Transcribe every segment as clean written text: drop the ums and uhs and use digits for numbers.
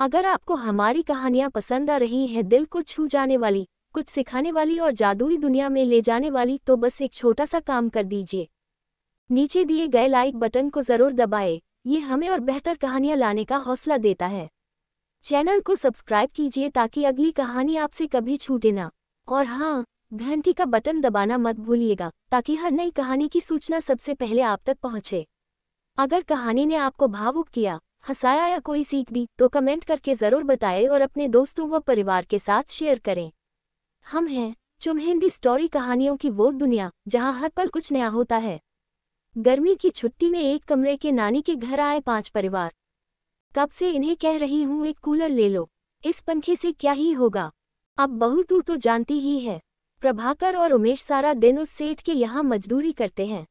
अगर आपको हमारी कहानियाँ पसंद आ रही हैं, दिल को छू जाने वाली, कुछ सिखाने वाली और जादुई दुनिया में ले जाने वाली, तो बस एक छोटा सा काम कर दीजिए। नीचे दिए गए लाइक बटन को ज़रूर दबाएं। ये हमें और बेहतर कहानियाँ लाने का हौसला देता है। चैनल को सब्सक्राइब कीजिए ताकि अगली कहानी आपसे कभी छूटे ना। और हाँ, घंटी का बटन दबाना मत भूलिएगा ताकि हर नई कहानी की सूचना सबसे पहले आप तक पहुँचे। अगर कहानी ने आपको भावुक किया, हंसाया या कोई सीख दी तो कमेंट करके ज़रूर बताएं और अपने दोस्तों व परिवार के साथ शेयर करें। हम हैं चुम हिंदी स्टोरी, कहानियों की वो दुनिया जहां हर पल कुछ नया होता है। गर्मी की छुट्टी में एक कमरे के नानी के घर आए 5 परिवार। कब से इन्हें कह रही हूँ एक कूलर ले लो, इस पंखे से क्या ही होगा। अब बहू तू तो जानती ही है, प्रभाकर और उमेश सारा दिन उस सेठ के यहाँ मजदूरी करते हैं,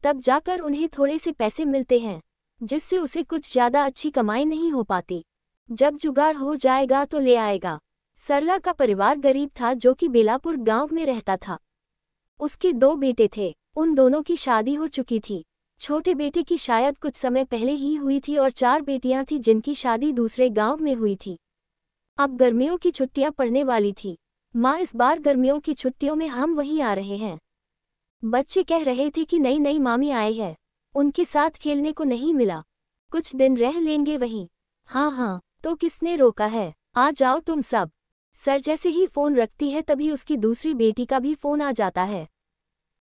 तब जाकर उन्हें थोड़े से पैसे मिलते हैं जिससे उसे कुछ ज़्यादा अच्छी कमाई नहीं हो पाती। जब जुगाड़ हो जाएगा तो ले आएगा। सरला का परिवार गरीब था जो कि बेलापुर गांव में रहता था। उसके 2 बेटे थे, उन दोनों की शादी हो चुकी थी। छोटे बेटे की शायद कुछ समय पहले ही हुई थी और 4 बेटियां थीं जिनकी शादी दूसरे गांव में हुई थी। अब गर्मियों की छुट्टियां पड़ने वाली थी। माँ, इस बार गर्मियों की छुट्टियों में हम वहीं आ रहे हैं। बच्चे कह रहे थे कि नई नई मामी आई है, उनके साथ खेलने को नहीं मिला, कुछ दिन रह लेंगे वहीं। हाँ हाँ, तो किसने रोका है, आ जाओ तुम सब। सर जैसे ही फ़ोन रखती है तभी उसकी दूसरी बेटी का भी फ़ोन आ जाता है।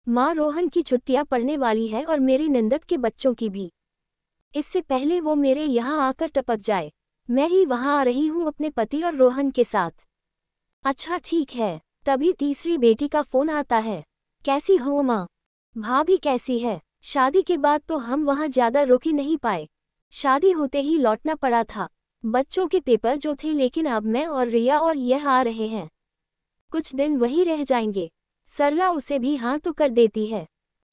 माँ, रोहन की छुट्टियाँ पड़ने वाली है और मेरी नंदत के बच्चों की भी। इससे पहले वो मेरे यहाँ आकर टपक जाए, मैं ही वहाँ आ रही हूँ अपने पति और रोहन के साथ। अच्छा ठीक है। तभी तीसरी बेटी का फ़ोन आता है। कैसी हो माँ? भाभी कैसी है? शादी के बाद तो हम वहाँ ज़्यादा रुक ही नहीं पाए, शादी होते ही लौटना पड़ा था। बच्चों के पेपर जो थे, लेकिन अब मैं और रिया और यह आ रहे हैं, कुछ दिन वहीं रह जाएंगे। सरला उसे भी हाँ तो कर देती है।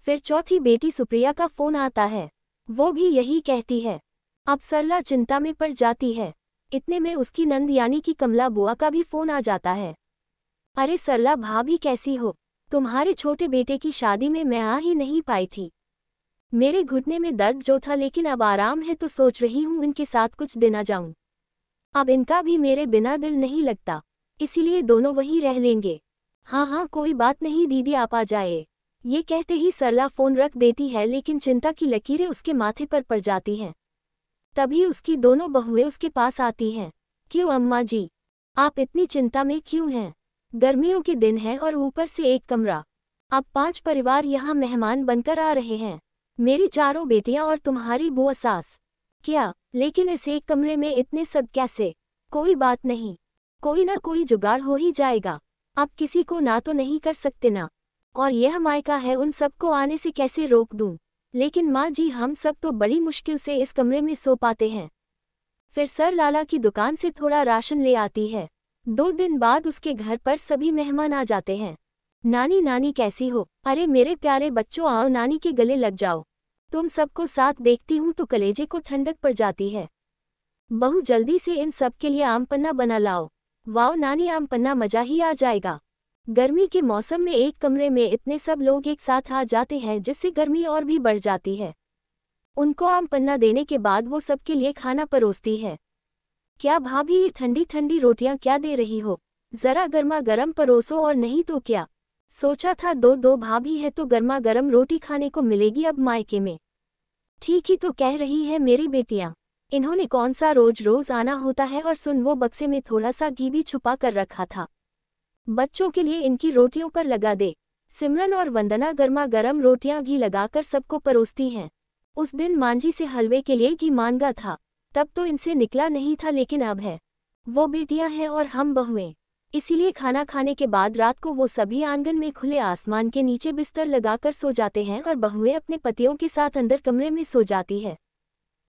फिर चौथी बेटी सुप्रिया का फ़ोन आता है, वो भी यही कहती है। अब सरला चिंता में पड़ जाती है। इतने में उसकी नंद यानी कि कमला बुआ का भी फ़ोन आ जाता है। अरे सरला भाभी कैसी हो? तुम्हारे छोटे बेटे की शादी में मैं आ ही नहीं पाई थी। मेरे घुटने में दर्द जो था, लेकिन अब आराम है तो सोच रही हूँ इनके साथ कुछ दिन आ जाऊं। अब इनका भी मेरे बिना दिल नहीं लगता, इसीलिए दोनों वहीं रह लेंगे। हाँ हाँ कोई बात नहीं दीदी, आप आ जाए। ये कहते ही सरला फ़ोन रख देती है, लेकिन चिंता की लकीरें उसके माथे पर पड़ जाती हैं। तभी उसकी दोनों बहुएं उसके पास आती हैं। क्यों अम्मा जी, आप इतनी चिंता में क्यों हैं? गर्मियों के दिन हैं और ऊपर से एक कमरा। अब 5 परिवार यहाँ मेहमान बनकर आ रहे हैं, मेरी 4 बेटियां और तुम्हारी बुआ सास। क्या, लेकिन इस एक कमरे में इतने सब कैसे? कोई बात नहीं, कोई ना कोई जुगाड़ हो ही जाएगा। अब किसी को ना तो नहीं कर सकते ना, और यह मायका है, उन सबको आने से कैसे रोक दूं? लेकिन माँ जी, हम सब तो बड़ी मुश्किल से इस कमरे में सो पाते हैं। फिर सर लाला की दुकान से थोड़ा राशन ले आती है। 2 दिन बाद उसके घर पर सभी मेहमान आ जाते हैं। नानी नानी कैसी हो? अरे मेरे प्यारे बच्चों, आओ नानी के गले लग जाओ। तुम सबको साथ देखती हूँ तो कलेजे को ठंडक पड़ जाती है। बहू जल्दी से इन सब के लिए आम पन्ना बना लाओ। वाओ नानी, आम पन्ना मजा ही आ जाएगा। गर्मी के मौसम में एक कमरे में इतने सब लोग एक साथ आ जाते हैं जिससे गर्मी और भी बढ़ जाती है। उनको आम पन्ना देने के बाद वो सबके लिए खाना परोसती है। क्या भाभी, ये ठंडी ठंडी रोटियां क्या दे रही हो? ज़रा गर्मा गर्म परोसो, और नहीं तो क्या, सोचा था दो भाभी है तो गर्मा गर्म रोटी खाने को मिलेगी अब मायके में। ठीक ही तो कह रही है मेरी बेटियां, इन्होंने कौन सा रोज रोज आना होता है। और सुन, वो बक्से में थोड़ा सा घी भी छुपा कर रखा था, बच्चों के लिए इनकी रोटियों पर लगा दे। सिमरन और वंदना गर्मा गर्म रोटियां घी लगाकर सबको परोसती हैं। उस दिन मांझी से हलवे के लिए घी मांगा था, तब तो इनसे निकला नहीं था, लेकिन अब है। वो बेटियां हैं और हम बहुएं, इसीलिए खाना खाने के बाद रात को वो सभी आंगन में खुले आसमान के नीचे बिस्तर लगाकर सो जाते हैं और बहुएं अपने पतियों के साथ अंदर कमरे में सो जाती है।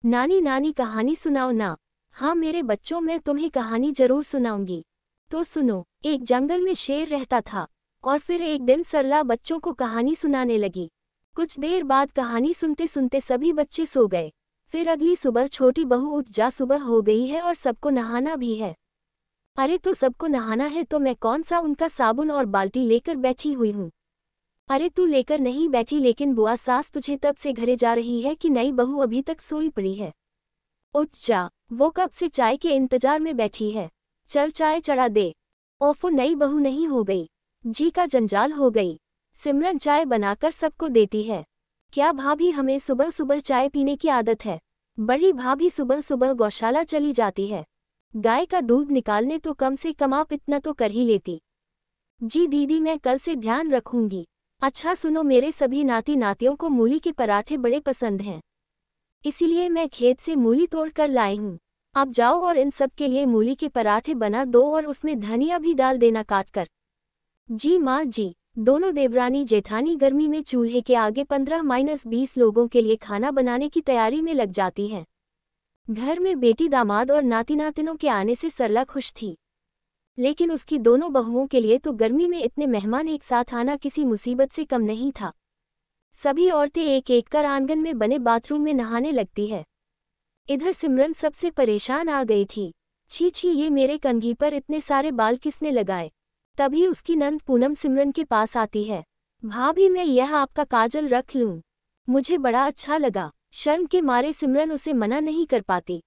नानी नानी कहानी सुनाओ ना। हाँ मेरे बच्चों, मैं तुम्हें कहानी जरूर सुनाऊंगी। तो सुनो। एक जंगल में शेर रहता था, और फिर एक दिन सरला बच्चों को कहानी सुनाने लगी। कुछ देर बाद कहानी सुनते सुनते सभी बच्चे सो गए। फिर अगली सुबह छोटी बहू उठ जा, सुबह हो गई है और सबको नहाना भी है। अरे तो सबको नहाना है तो मैं कौन सा उनका साबुन और बाल्टी लेकर बैठी हुई हूँ। अरे तू लेकर नहीं बैठी, लेकिन बुआ सास तुझे तब से घरे जा रही है कि नई बहू अभी तक सोई पड़ी है। उठ जा, वो कब से चाय के इंतजार में बैठी है। चल चाय चढ़ा दे। ओफो, नई बहू नहीं हो गई, जी का जंजाल हो गई। सिमरन चाय बनाकर सबको देती है। क्या भाभी, हमें सुबह सुबह चाय पीने की आदत है। बड़ी भाभी सुबह सुबह गौशाला चली जाती है। गाय का दूध निकालने तो कम से कम आप इतना तो कर ही लेती। जी दीदी, मैं कल से ध्यान रखूंगी। अच्छा सुनो, मेरे सभी नाती नातियों को मूली के पराठे बड़े पसंद हैं, इसीलिए मैं खेत से मूली तोड़ कर लाई हूँ। आप जाओ और इन सब के लिए मूली के पराठे बना दो और उसमें धनिया भी डाल देना काट कर। जी माँ जी। दोनों देवरानी जेठानी गर्मी में चूल्हे के आगे 15-20 लोगों के लिए खाना बनाने की तैयारी में लग जाती हैं। घर में बेटी दामाद और नाती नातिनों के आने से सरला खुश थी, लेकिन उसकी दोनों बहुओं के लिए तो गर्मी में इतने मेहमान एक साथ आना किसी मुसीबत से कम नहीं था। सभी औरतें एक एक कर आंगन में बने बाथरूम में नहाने लगती है। इधर सिमरन सबसे परेशान आ गई थी। छी छी, ये मेरे कंघी पर इतने सारे बाल किसने लगाए। तभी उसकी नंद पूनम सिमरन के पास आती है। भाभी, मैं यह आपका काजल रख लूं? मुझे बड़ा अच्छा लगा। शर्म के मारे सिमरन उसे मना नहीं कर पाती।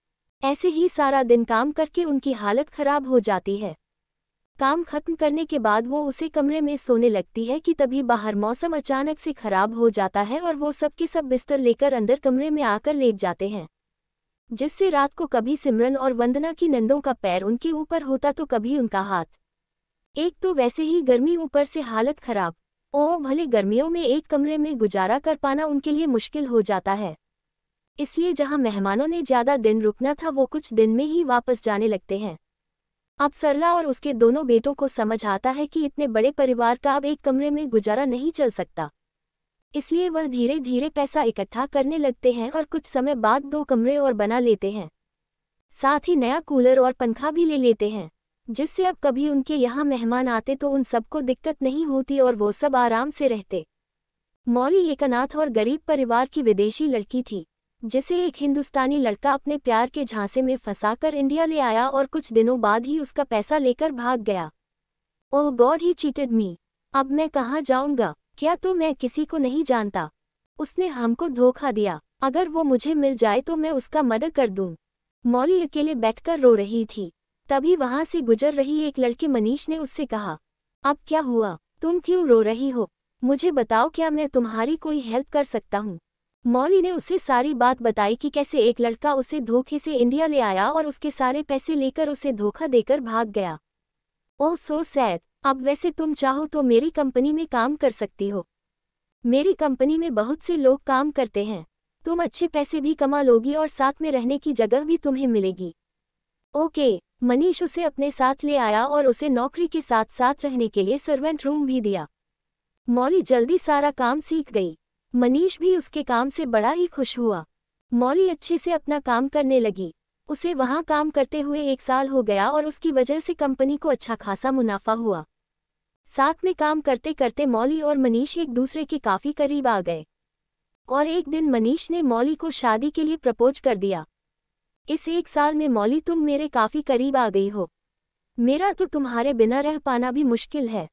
ऐसे ही सारा दिन काम करके उनकी हालत खराब हो जाती है। काम खत्म करने के बाद वो उसे कमरे में सोने लगती है कि तभी बाहर मौसम अचानक से खराब हो जाता है और वो सब के सब बिस्तर लेकर अंदर कमरे में आकर लेट जाते हैं, जिससे रात को कभी सिमरन और वंदना की नंदों का पैर उनके ऊपर होता तो कभी उनका हाथ। एक तो वैसे ही गर्मी, ऊपर से हालत खराब। ओह भले, गर्मियों में एक कमरे में गुजारा कर पाना उनके लिए मुश्किल हो जाता है। इसलिए जहां मेहमानों ने ज्यादा दिन रुकना था वो कुछ दिन में ही वापस जाने लगते हैं। अब सरला और उसके दोनों बेटों को समझ आता है कि इतने बड़े परिवार का अब एक कमरे में गुजारा नहीं चल सकता। इसलिए वह धीरे धीरे पैसा इकट्ठा करने लगते हैं और कुछ समय बाद 2 कमरे और बना लेते हैं। साथ ही नया कूलर और पंखा भी ले लेते हैं, जिससे अब कभी उनके यहाँ मेहमान आते तो उन सबको दिक्कत नहीं होती और वो सब आराम से रहते। मौली एक अनाथ और गरीब परिवार की विदेशी लड़की थी, जिसे एक हिंदुस्तानी लड़का अपने प्यार के झांसे में फंसाकर इंडिया ले आया और कुछ दिनों बाद ही उसका पैसा लेकर भाग गया। ओह गॉड, ही चीटेड मी। अब मैं कहाँ जाऊंगा? क्या तो मैं किसी को नहीं जानता। उसने हमको धोखा दिया। अगर वो मुझे मिल जाए तो मैं उसका मर्डर कर दूं। मौली अकेले बैठकर रो रही थी। तभी वहां से गुजर रही एक लड़के मनीष ने उससे कहा, अब क्या हुआ? तुम क्यों रो रही हो? मुझे बताओ, क्या मैं तुम्हारी कोई हेल्प कर सकता हूँ? मौली ने उसे सारी बात बताई कि कैसे एक लड़का उसे धोखे से इंडिया ले आया और उसके सारे पैसे लेकर उसे धोखा देकर भाग गया। ओह सो सैड। अब वैसे तुम चाहो तो मेरी कंपनी में काम कर सकती हो। मेरी कंपनी में बहुत से लोग काम करते हैं। तुम अच्छे पैसे भी कमा लोगी और साथ में रहने की जगह भी तुम्हें मिलेगी। ओके। मनीष उसे अपने साथ ले आया और उसे नौकरी के साथ साथ रहने के लिए सर्वेंट रूम भी दिया। मौली जल्दी सारा काम सीख गई। मनीष भी उसके काम से बड़ा ही खुश हुआ। मौली अच्छे से अपना काम करने लगी। उसे वहां काम करते हुए 1 साल हो गया और उसकी वजह से कंपनी को अच्छा खासा मुनाफा हुआ। साथ में काम करते करते मौली और मनीष एक दूसरे के काफी करीब आ गए और एक दिन मनीष ने मौली को शादी के लिए प्रपोज कर दिया। इस 1 साल में मौली, तुम मेरे काफी करीब आ गई हो। मेरा तो तुम्हारे बिना रह पाना भी मुश्किल है।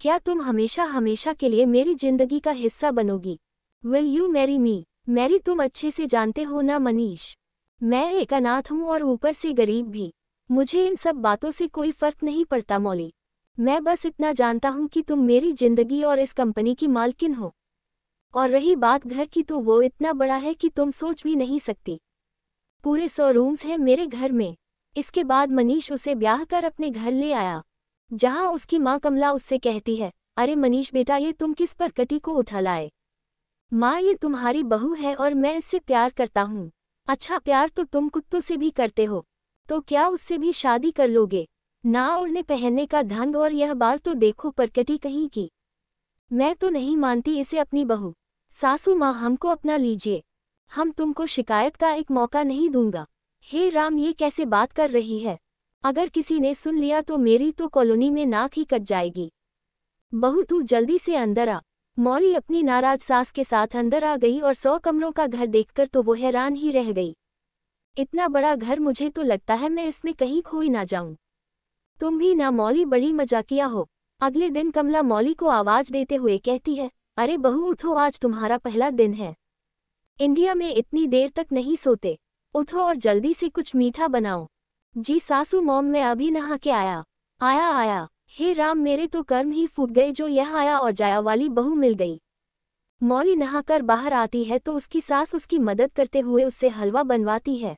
क्या तुम हमेशा हमेशा के लिए मेरी जिंदगी का हिस्सा बनोगी? Will you marry me? Mary, तुम अच्छे से जानते हो ना मनीष, मैं एक अनाथ हूँ और ऊपर से गरीब भी। मुझे इन सब बातों से कोई फर्क नहीं पड़ता मौली। मैं बस इतना जानता हूँ कि तुम मेरी जिंदगी और इस कंपनी की मालकिन हो। और रही बात घर की, तो वो इतना बड़ा है कि तुम सोच भी नहीं सकती। पूरे 100 रूम्स हैं मेरे घर में। इसके बाद मनीष उसे ब्याह कर अपने घर ले आया, जहाँ उसकी माँ कमला उससे कहती है, अरे मनीष बेटा, ये तुम किस परकटी को उठा लाए? माँ, ये तुम्हारी बहू है और मैं इससे प्यार करता हूँ। अच्छा, प्यार तो तुम कुत्तों से भी करते हो, तो क्या उससे भी शादी कर लोगे? ना ओढ़ने पहनने का ढंग, और यह बाल तो देखो परकटी कहीं की। मैं तो नहीं मानती इसे अपनी बहू। सासू माँ, हमको अपना लीजिए, हम तुमको शिकायत का एक मौका नहीं दूंगा। हे राम, ये कैसे बात कर रही है? अगर किसी ने सुन लिया तो मेरी तो कॉलोनी में नाक ही कट जाएगी। बहू, तू जल्दी से अंदर आ। मौली अपनी नाराज सास के साथ अंदर आ गई और 100 कमरों का घर देखकर तो वो हैरान ही रह गई। इतना बड़ा घर, मुझे तो लगता है मैं इसमें कहीं खो ही ना जाऊं। तुम भी ना मौली, बड़ी मजाकिया हो। अगले दिन कमला मौली को आवाज देते हुए कहती है, अरे बहू उठो, आज तुम्हारा पहला दिन है। इंडिया में इतनी देर तक नहीं सोते। उठो और जल्दी से कुछ मीठा बनाओ। जी सासू मॉम, मैं अभी नहा के आया। आया आया। हे राम, मेरे तो कर्म ही फूट गए जो यह आया और जाया वाली बहू मिल गई। मौली नहाकर बाहर आती है तो उसकी सास उसकी मदद करते हुए उससे हलवा बनवाती है।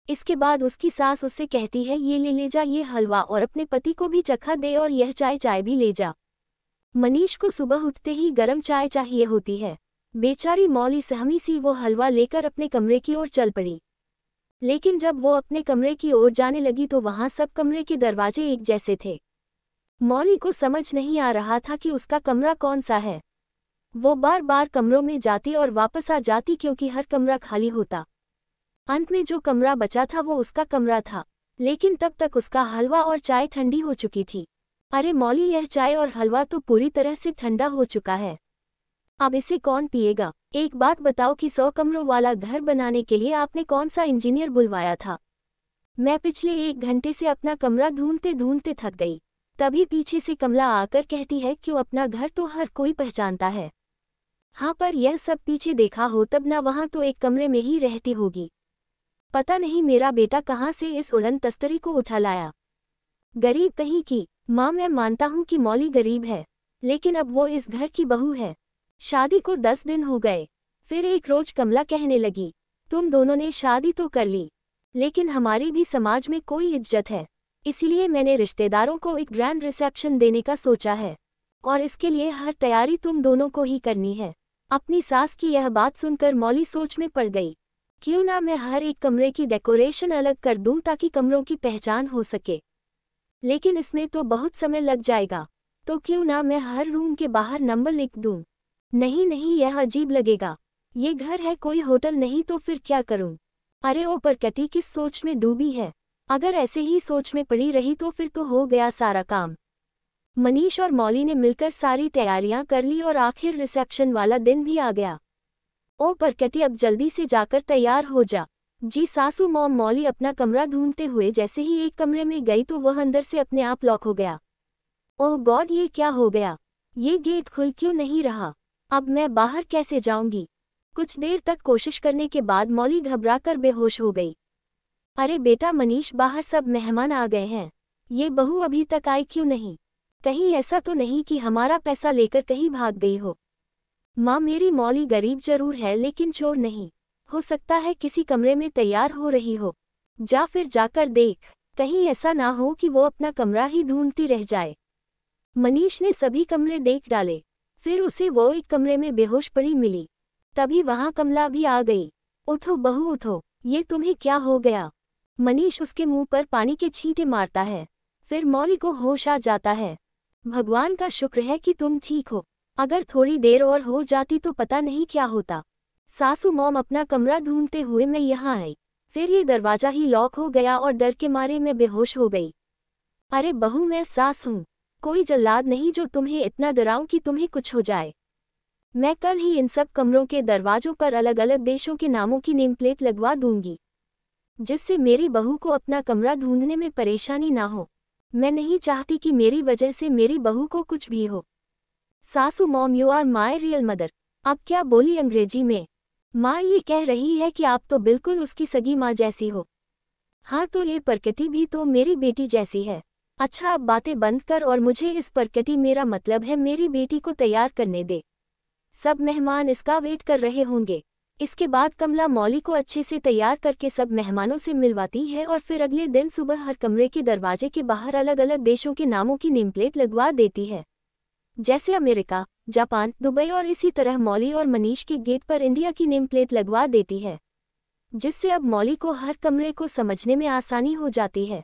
इसके बाद उसकी सास उससे कहती है, ये ले जा ये हलवा और अपने पति को भी चखा दे और यह चाय भी ले जा। मनीष को सुबह उठते ही गरम चाय चाहिए होती है। बेचारी मौली सहमी सी वो हलवा लेकर अपने कमरे की ओर चल पड़ी। लेकिन जब वो अपने कमरे की ओर जाने लगी तो वहां सब कमरे के दरवाजे एक जैसे थे। मौली को समझ नहीं आ रहा था कि उसका कमरा कौन सा है। वो बार बार कमरों में जाती और वापस आ जाती क्योंकि हर कमरा खाली होता। अंत में जो कमरा बचा था वो उसका कमरा था, लेकिन तब तक उसका हलवा और चाय ठंडी हो चुकी थी। अरे मौली, यह चाय और हलवा तो पूरी तरह से ठंडा हो चुका है, अब इसे कौन पिएगा? एक बात बताओ कि 100 कमरों वाला घर बनाने के लिए आपने कौन सा इंजीनियर बुलवाया था? मैं पिछले 1 घंटे से अपना कमरा ढूंढते ढूंढते थक गई। तभी पीछे से कमला आकर कहती है, क्यों, अपना घर तो हर कोई पहचानता है। हाँ, पर यह सब पीछे देखा हो तब ना वहाँ तो एक कमरे में ही रहती होगी। पता नहीं मेरा बेटा कहाँ से इस उड़न तस्तरी को उठा लाया। गरीब कहीं की। माँ, मैं मानता हूँ कि मौली गरीब है, लेकिन अब वो इस घर की बहू है। शादी को 10 दिन हो गए। फिर एक रोज कमला कहने लगी, तुम दोनों ने शादी तो कर ली, लेकिन हमारी भी समाज में कोई इज्जत है, इसलिए मैंने रिश्तेदारों को एक ग्रैंड रिसेप्शन देने का सोचा है, और इसके लिए हर तैयारी तुम दोनों को ही करनी है। अपनी सास की यह बात सुनकर मौली सोच में पड़ गई। क्यों ना मैं हर एक कमरे की डेकोरेशन अलग कर दूं ताकि कमरों की पहचान हो सके, लेकिन इसमें तो बहुत समय लग जाएगा। तो क्यों ना मैं हर रूम के बाहर नंबर लिख दूं। नहीं नहीं, यह अजीब लगेगा। ये घर है, कोई होटल नहीं, तो फिर क्या करूं? अरे ओ, पर कटी किस सोच में डूबी है। अगर ऐसे ही सोच में पड़ी रही तो फिर तो हो गया सारा काम। मनीष और मौली ने मिलकर सारी तैयारियां कर ली और आखिर रिसेप्शन वाला दिन भी आ गया। ओ पर कटी, अब जल्दी से जाकर तैयार हो जा। जी सासू मॉम। मौली अपना कमरा ढूंढते हुए जैसे ही एक कमरे में गई तो वह अंदर से अपने आप लॉक हो गया। ओह गॉड, ये क्या हो गया? ये गेट खुल क्यों नहीं रहा? अब मैं बाहर कैसे जाऊंगी? कुछ देर तक कोशिश करने के बाद मौली घबराकर बेहोश हो गई। अरे बेटा मनीष, बाहर सब मेहमान आ गए हैं, ये बहू अभी तक आई क्यों नहीं? कहीं ऐसा तो नहीं कि हमारा पैसा लेकर कहीं भाग गई हो? माँ, मेरी मौली गरीब जरूर है लेकिन चोर नहीं। हो सकता है किसी कमरे में तैयार हो रही हो। जा फिर जाकर देख, कहीं ऐसा ना हो कि वो अपना कमरा ही ढूंढती रह जाए। मनीष ने सभी कमरे देख डाले, फिर उसे वो एक कमरे में बेहोश पड़ी मिली। तभी वहां कमला भी आ गई। उठो बहू उठो, ये तुम्हें क्या हो गया? मनीष उसके मुंह पर पानी के छींटे मारता है। फिर मौली को होश आ जाता है। भगवान का शुक्र है कि तुम ठीक हो, अगर थोड़ी देर और हो जाती तो पता नहीं क्या होता। सासू मॉम अपना कमरा ढूंढते हुए मैं यहाँ आई, फिर ये दरवाजा ही लॉक हो गया और डर के मारे मैं बेहोश हो गई। अरे बहू, मैं सास हूँ, कोई जल्लाद नहीं जो तुम्हें इतना डराऊं कि तुम्हें कुछ हो जाए। मैं कल ही इन सब कमरों के दरवाजों पर अलग अलग देशों के नामों की नेम प्लेट लगवा दूंगी, जिससे मेरी बहू को अपना कमरा ढूंढने में परेशानी ना हो। मैं नहीं चाहती कि मेरी वजह से मेरी बहू को कुछ भी हो। सासू mom, you are my real mother. अब क्या बोली अंग्रेजी में? माँ ये कह रही है कि आप तो बिल्कुल उसकी सगी माँ जैसी हो। हाँ, तो ये परकटी भी तो मेरी बेटी जैसी है। अच्छा, अब बातें बंद कर और मुझे इस परकटी, मेरा मतलब है मेरी बेटी को तैयार करने दे। सब मेहमान इसका वेट कर रहे होंगे। इसके बाद कमला मौली को अच्छे से तैयार करके सब मेहमानों से मिलवाती है और फिर अगले दिन सुबह हर कमरे के दरवाजे के बाहर अलग अलग देशों के नामों की नेम प्लेट लगवा देती है, जैसे अमेरिका, जापान, दुबई, और इसी तरह मौली और मनीष के गेट पर इंडिया की नेम प्लेट लगवा देती है, जिससे अब मौली को हर कमरे को समझने में आसानी हो जाती है।